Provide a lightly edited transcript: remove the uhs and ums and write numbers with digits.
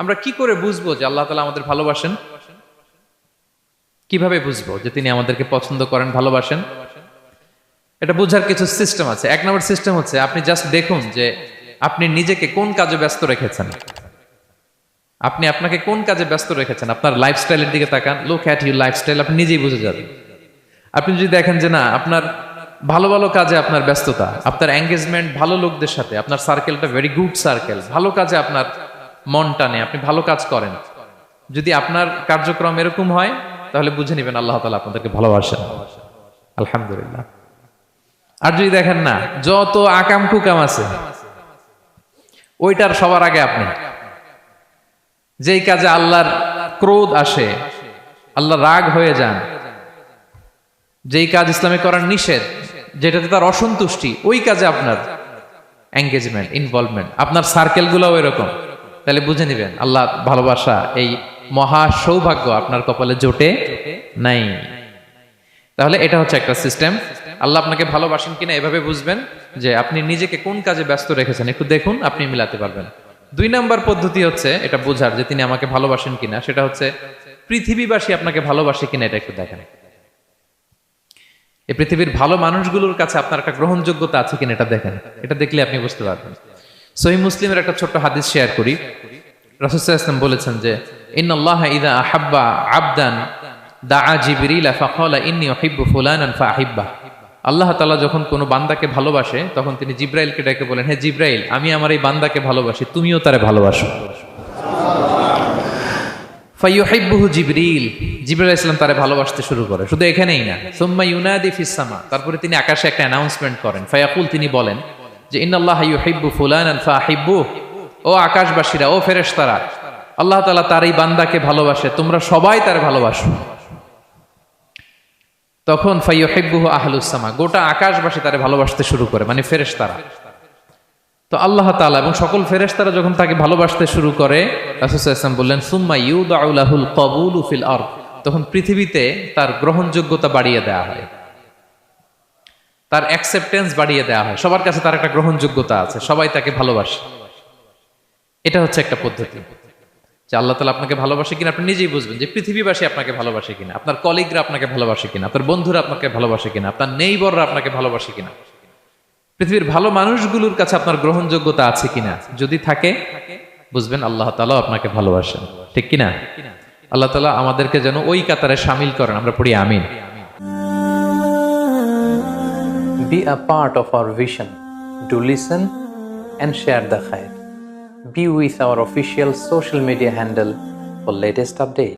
আমরা কি করে বুঝবো যে আল্লাহ তাআলা আমাদের ভালোবাসেন? কিভাবে বুঝবো যে তিনি আমাদেরকে পছন্দ করেন, ভালোবাসেন? এটা বোঝার কিছু সিস্টেম আছে। এক নম্বর সিস্টেম হচ্ছে আপনি জাস্ট দেখুন যে আপনি নিজেকে কোন কাজে ব্যস্ত রেখেছেন। আপনি আপনাকে কোন কাজে ব্যস্ত রেখেছেন, আপনার লাইফস্টাইলের দিকে তাকান, লুক অ্যাট ইউর লাইফস্টাইল, আপনি নিজেই বুঝে যাবেন। আপনি যদি দেখেন যে না, আপনার ভালো ভালো কাজে আপনার ব্যস্ততা, আপনার এঙ্গেজমেন্ট ভালো লোকদের সাথে, আপনার সার্কেলটা ভেরি গুড সার্কেল, ভালো কাজে আপনার মন টানে, আপনি ভালো কাজ করেন, যদি আপনার কার্যক্রম এরকম হয়, তাহলে বুঝে নেবেন আল্লাহ তাআলা আপনাদেরকে ভালোবাসেন। আলহামদুলিল্লাহ। আর যদি দেখেন না, যত আকাম কুকাম আছে ওইটার সবার আগে আপনি, যেই কাজে আল্লাহর ক্রোধ আসে, আল্লাহ রাগ হয়ে যান, যেই কাজ ইসলামে করার নিষেধ, যেটাতে তার অসন্তুষ্টি, ওই কাজে আপনার এঙ্গেজমেন্ট, ইনভলভমেন্ট, আপনার সার্কেল গুলো এরকম, তাহলে বুঝে নিবেন আল্লাহ ভালোবাসা, এই মহা সৌভাগ্য আপনার কপালে জোটে নাই। তাহলে এটা হচ্ছে একটা সিস্টেম। আল্লাহ আপনাকে ভালোবাসেন কিনা এভাবে বুঝবেন যে আপনি নিজেকে কোন কাজে ব্যস্ত রেখেছেন, একটু দেখুন, আপনি মিলাতে পারবেন। 2 নাম্বার পদ্ধতি হচ্ছে এটা বোঝার যে তিনি আমাকে ভালোবাসেন কিনা, সেটা হচ্ছে পৃথিবীবাসী আপনাকে ভালোবাসে কিনা, এটা একটু দেখেন। এই পৃথিবীর ভালো মানুষগুলোর কাছে আপনার একটা গ্রহণযোগ্যতা আছে কিনা, এটা দেখেন। এটা দেখলে আপনি বুঝতে পারবেন। সহিহ মুসলিমের একটা ছোট্ট হাদিস শেয়ার করি। রাসূল সাল্লাল্লাহু আলাইহি ওয়াসাল্লাম বলেছেন যে ইন্নাল্লাহা ইযা আহাব্বা আবদান দাআ জিবরিল ফাকালা ইন্নী উহিব্বু ফুলানান ফাআহিব্বা। আল্লাহ তাআলা যখন কোনো বান্দাকে ভালোবাসে, তখন তিনি জিবরাইলকে ডেকে বলেন, হে জিবরাইল, আমি আমার এই বান্দাকে ভালোবাসি, তুমিও তারে ভালোবাসো। ফায়ুহিব্বুহু জিবরিল, জিবরাইল আলাইহিস সালাম তারে ভালোবাসতে শুরু করে। শুধু এখানেই না, সুম্মা ইউনাদি ফিস সামা, তারপরে তিনি আকাশে একটা অ্যানাউন্সমেন্ট করেন। ফায়াকুল, তিনি বলেন যে ইন্নাল্লাহা ইউহিব্বু ফুলানান ফাআহিব্বুহু, ও আকাশবাসীরা, ও ফেরেশতারা, আল্লাহ তাআলা তার এই বান্দাকে ভালোবাসে, তোমরা সবাই তারে ভালোবাসো। তখন ফায়ুহিব্বুহু আহলুস সামা, গোটা আকাশবাসী তারে ভালোবাসতে শুরু করে, মানে ফেরেশতারা। তো আল্লাহ তাআলা এবং সকল ফেরেশতারা যখন তাকে ভালোবাসতে শুরু করে, রাসূল সাল্লাল্লাহু আলাইহি ওয়াসাল্লাম বললেন সুম্মা ইউদাউ লাহুল কবুলু ফিল আরদ, তখন পৃথিবীতে তার গ্রহণযোগ্যতা বাড়িয়ে দেওয়া হয়, তার অ্যাকসেপ্টেন্স বাড়িয়ে দেওয়া হয়, সবার কাছে তার একটা গ্রহণযোগ্যতা আছে, সবাই তাকে ভালোবাসে। এটা হচ্ছে একটা পদ্ধতি যে আল্লাহ তাআলা আপনাকে ভালোবাসে কিনা আপনি নিজেই বুঝবেন, যে পৃথিবীবাসী আপনাকে ভালোবাসে কিনা, আপনার কলিগরা আপনাকে ভালোবাসে কিনা, আপনার বন্ধুরা আপনাকে ভালোবাসে কিনা, আপনার নেইবররা আপনাকে ভালোবাসে কিনা, পৃথিবীর ভালো মানুষগুলোর কাছে আপনার গ্রহণযোগ্যতা আছে কিনা। যদি থাকে, বুঝবেন আল্লাহ তাআলা আপনাকে ভালোবাসেন। ঠিক কিনা? আল্লাহ তাআলা আমাদেরকে যেন ওই কাতারে শামিল করেন, আমরা পড়ি আমিন। Be a part of our vision. Do listen and share the khair. Be with our official social media handle for latest updates.